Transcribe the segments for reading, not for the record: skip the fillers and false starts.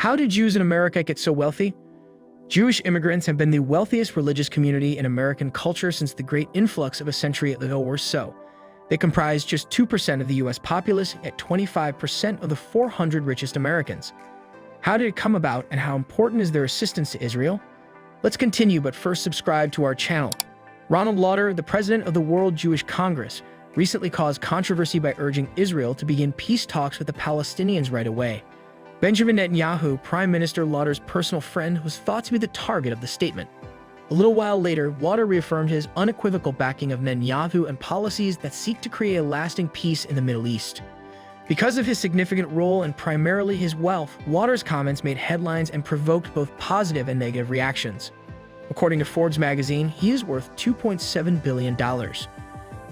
How did Jews in America get so wealthy? Jewish immigrants have been the wealthiest religious community in American culture since the great influx of a century ago or so. They comprise just 2% of the U.S. populace, yet 25% of the 400 richest Americans. How did it come about, and how important is their assistance to Israel? Let's continue, but first subscribe to our channel. Ronald Lauder, the president of the World Jewish Congress, recently caused controversy by urging Israel to begin peace talks with the Palestinians right away. Benjamin Netanyahu, Prime Minister Lauder's personal friend, was thought to be the target of the statement. A little while later, Lauder reaffirmed his unequivocal backing of Netanyahu and policies that seek to create a lasting peace in the Middle East. Because of his significant role and primarily his wealth, Lauder's comments made headlines and provoked both positive and negative reactions. According to Forbes magazine, he is worth $2.7 billion.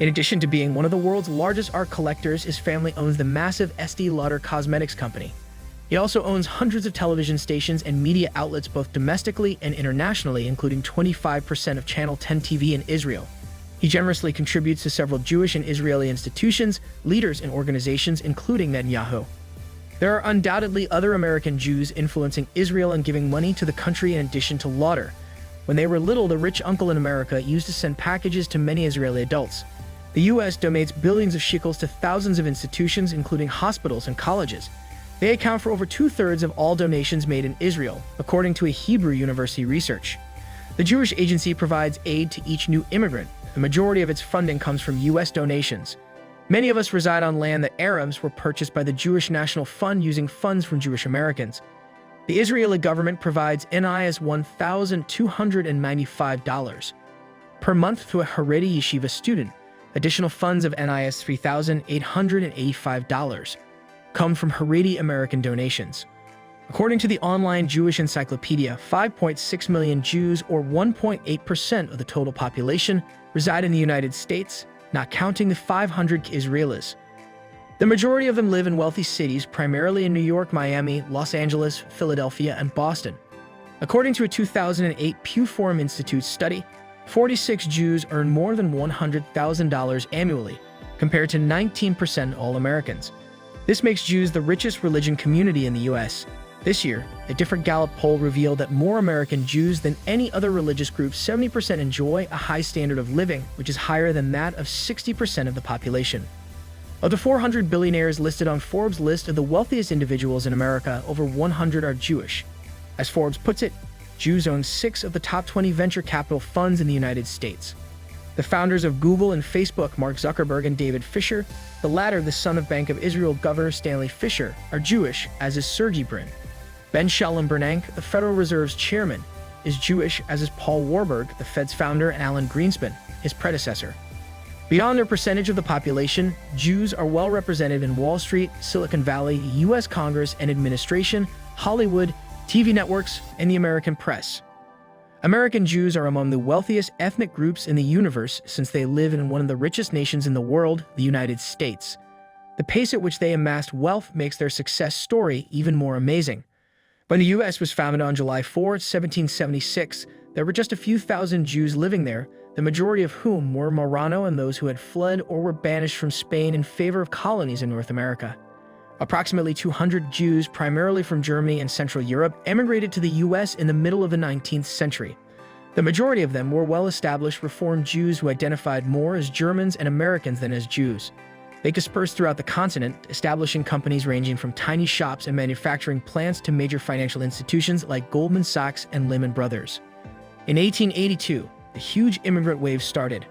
In addition to being one of the world's largest art collectors, his family owns the massive Estée Lauder Cosmetics company. He also owns hundreds of television stations and media outlets both domestically and internationally, including 25% of Channel 10 TV in Israel. He generously contributes to several Jewish and Israeli institutions, leaders, and organizations, including Netanyahu. There are undoubtedly other American Jews influencing Israel and giving money to the country in addition to Lauder. When they were little, the rich uncle in America used to send packages to many Israeli adults. The U.S. donates billions of shekels to thousands of institutions, including hospitals and colleges. They account for over 2/3 of all donations made in Israel, according to a Hebrew University research. The Jewish Agency provides aid to each new immigrant. The majority of its funding comes from U.S. donations. Many of us reside on land that Arabs were purchased by the Jewish National Fund using funds from Jewish Americans. The Israeli government provides NIS $1,295 per month to a Haredi yeshiva student. Additional funds of NIS $3,885 come from Haredi American donations. According to the online Jewish encyclopedia, 5.6 million Jews, or 1.8% of the total population, reside in the United States, not counting the 500 Israelis. The majority of them live in wealthy cities, primarily in New York, Miami, Los Angeles, Philadelphia, and Boston. According to a 2008 Pew Forum Institute study, 46 Jews earn more than $100,000 annually, compared to 19% of all Americans. This makes Jews the richest religion community in the U.S. This year, a different Gallup poll revealed that more American Jews than any other religious group, 70%, enjoy a high standard of living, which is higher than that of 60% of the population. Of the 400 billionaires listed on Forbes' list of the wealthiest individuals in America, over 100 are Jewish. As Forbes puts it, Jews own 6 of the top 20 venture capital funds in the United States. The founders of Google and Facebook, Mark Zuckerberg and David Fisher, the latter the son of Bank of Israel Governor Stanley Fisher, are Jewish, as is Sergey Brin. Ben Shalom Bernanke, the Federal Reserve's chairman, is Jewish, as is Paul Warburg, the Fed's founder, and Alan Greenspan, his predecessor. Beyond their percentage of the population, Jews are well represented in Wall Street, Silicon Valley, U.S. Congress and administration, Hollywood, TV networks, and the American press. American Jews are among the wealthiest ethnic groups in the universe since they live in one of the richest nations in the world, the United States. The pace at which they amassed wealth makes their success story even more amazing. When the U.S. was founded on July 4, 1776, there were just a few thousand Jews living there, the majority of whom were Marrano and those who had fled or were banished from Spain in favor of colonies in North America. Approximately 200 Jews, primarily from Germany and Central Europe, emigrated to the U.S. in the middle of the 19th century. The majority of them were well-established Reformed Jews who identified more as Germans and Americans than as Jews. They dispersed throughout the continent, establishing companies ranging from tiny shops and manufacturing plants to major financial institutions like Goldman Sachs and Lehman Brothers. In 1882, the huge immigrant wave started.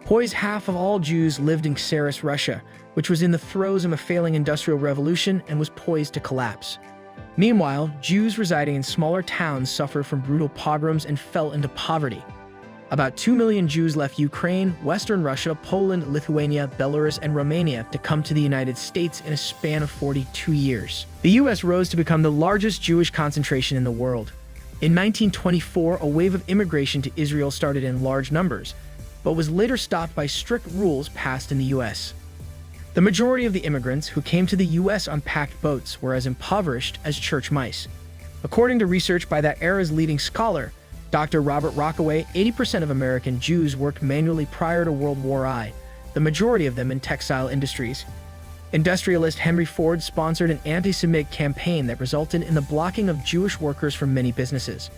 Poised half of all Jews lived in Tsarist Russia, which was in the throes of a failing industrial revolution and was poised to collapse. Meanwhile, Jews residing in smaller towns suffered from brutal pogroms and fell into poverty. About 2 million Jews left Ukraine, Western Russia, Poland, Lithuania, Belarus, and Romania to come to the United States in a span of 42 years. The U.S. rose to become the largest Jewish concentration in the world. In 1924, a wave of immigration to Israel started in large numbers, but was later stopped by strict rules passed in the U.S. The majority of the immigrants who came to the U.S. on packed boats were as impoverished as church mice. According to research by that era's leading scholar, Dr. Robert Rockaway, 80% of American Jews worked manually prior to World War I, the majority of them in textile industries. Industrialist Henry Ford sponsored an anti-Semitic campaign that resulted in the blocking of Jewish workers from many businesses.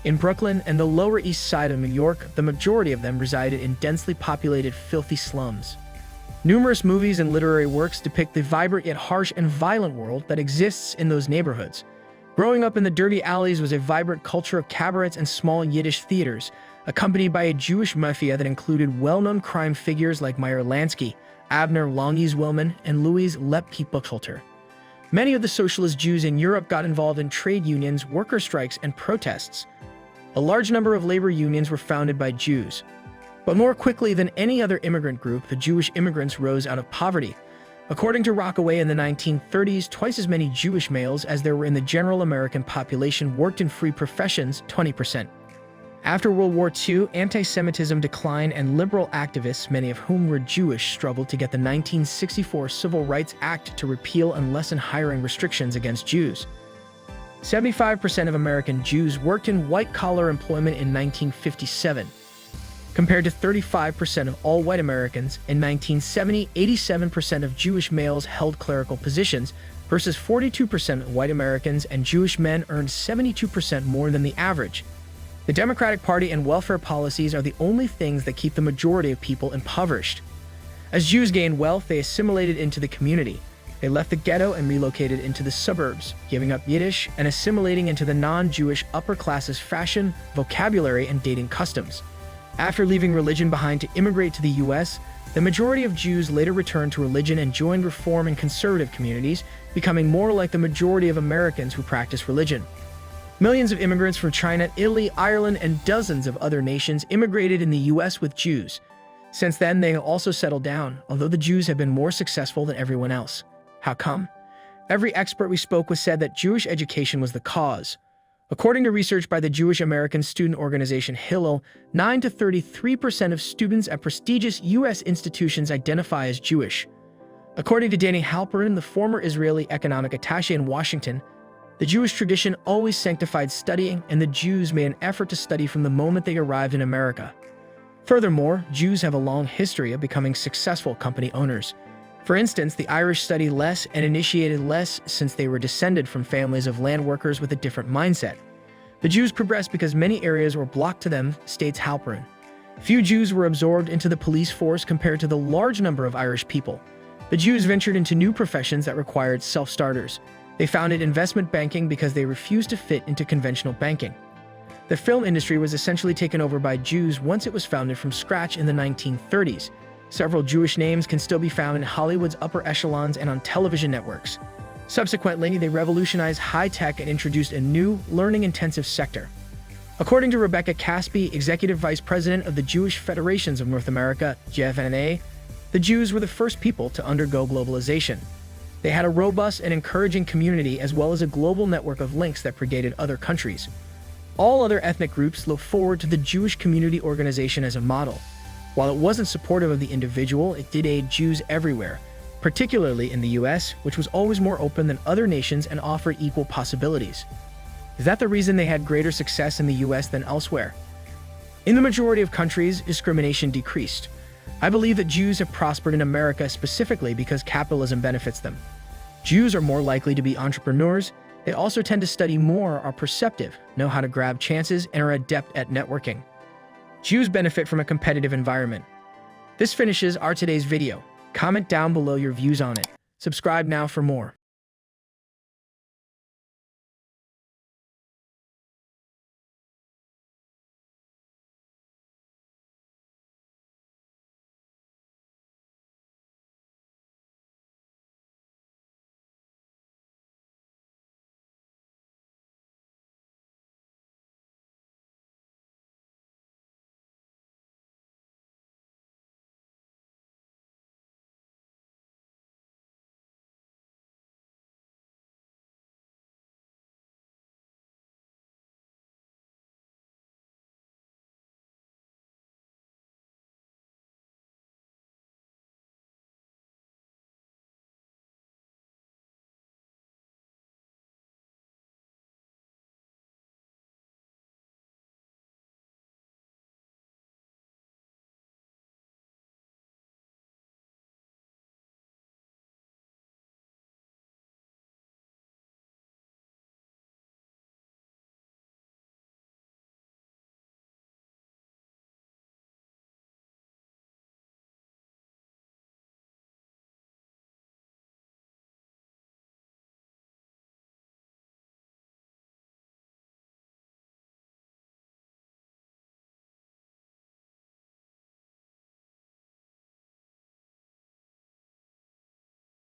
In Brooklyn and the Lower East Side of New York, the majority of them resided in densely populated, filthy slums. Numerous movies and literary works depict the vibrant yet harsh and violent world that exists in those neighborhoods. Growing up in the dirty alleys was a vibrant culture of cabarets and small Yiddish theaters, accompanied by a Jewish mafia that included well-known crime figures like Meyer Lansky, Abner Longies Willman, and Louis Lepke Buchholter. Many of the socialist Jews in Europe got involved in trade unions, worker strikes, and protests. A large number of labor unions were founded by Jews. But more quickly than any other immigrant group, the Jewish immigrants rose out of poverty. According to Rockaway, in the 1930s, twice as many Jewish males as there were in the general American population worked in free professions, 20%. After World War II, anti-Semitism declined and liberal activists, many of whom were Jewish, struggled to get the 1964 Civil Rights Act to repeal and lessen hiring restrictions against Jews. 75% of American Jews worked in white-collar employment in 1957. Compared to 35% of all white Americans, in 1970, 87% of Jewish males held clerical positions versus 42% of white Americans, and Jewish men earned 72% more than the average. The Democratic Party and welfare policies are the only things that keep the majority of people impoverished. As Jews gained wealth, they assimilated into the community. They left the ghetto and relocated into the suburbs, giving up Yiddish and assimilating into the non-Jewish upper classes' fashion, vocabulary, and dating customs. After leaving religion behind to immigrate to the U.S., the majority of Jews later returned to religion and joined Reform and conservative communities, becoming more like the majority of Americans who practice religion. Millions of immigrants from China, Italy, Ireland, and dozens of other nations immigrated in the U.S. with Jews. Since then, they have also settled down, although the Jews have been more successful than everyone else. How come? Every expert we spoke with said that Jewish education was the cause. According to research by the Jewish American student organization Hillel, 9 to 33% of students at prestigious U.S. institutions identify as Jewish. According to Danny Halperin, the former Israeli economic attaché in Washington, the Jewish tradition always sanctified studying, and the Jews made an effort to study from the moment they arrived in America. Furthermore, Jews have a long history of becoming successful company owners. For instance, the Irish study less and initiated less since they were descended from families of land workers with a different mindset. The Jews progressed because many areas were blocked to them, states Halperin. Few Jews were absorbed into the police force compared to the large number of Irish people. The Jews ventured into new professions that required self-starters. They founded investment banking because they refused to fit into conventional banking. The film industry was essentially taken over by Jews once it was founded from scratch in the 1930s. Several Jewish names can still be found in Hollywood's upper echelons and on television networks. Subsequently, they revolutionized high-tech and introduced a new, learning-intensive sector. According to Rebecca Caspi, Executive Vice President of the Jewish Federations of North America, JFNA, the Jews were the first people to undergo globalization. They had a robust and encouraging community as well as a global network of links that predated other countries. All other ethnic groups look forward to the Jewish Community Organization as a model. While it wasn't supportive of the individual, it did aid Jews everywhere, particularly in the US, which was always more open than other nations and offered equal possibilities. Is that the reason they had greater success in the US than elsewhere? In the majority of countries, discrimination decreased. I believe that Jews have prospered in America specifically because capitalism benefits them. Jews are more likely to be entrepreneurs. They also tend to study more, are perceptive, know how to grab chances, and are adept at networking. Jews benefit from a competitive environment. This finishes our today's video. Comment down below your views on it. Subscribe now for more.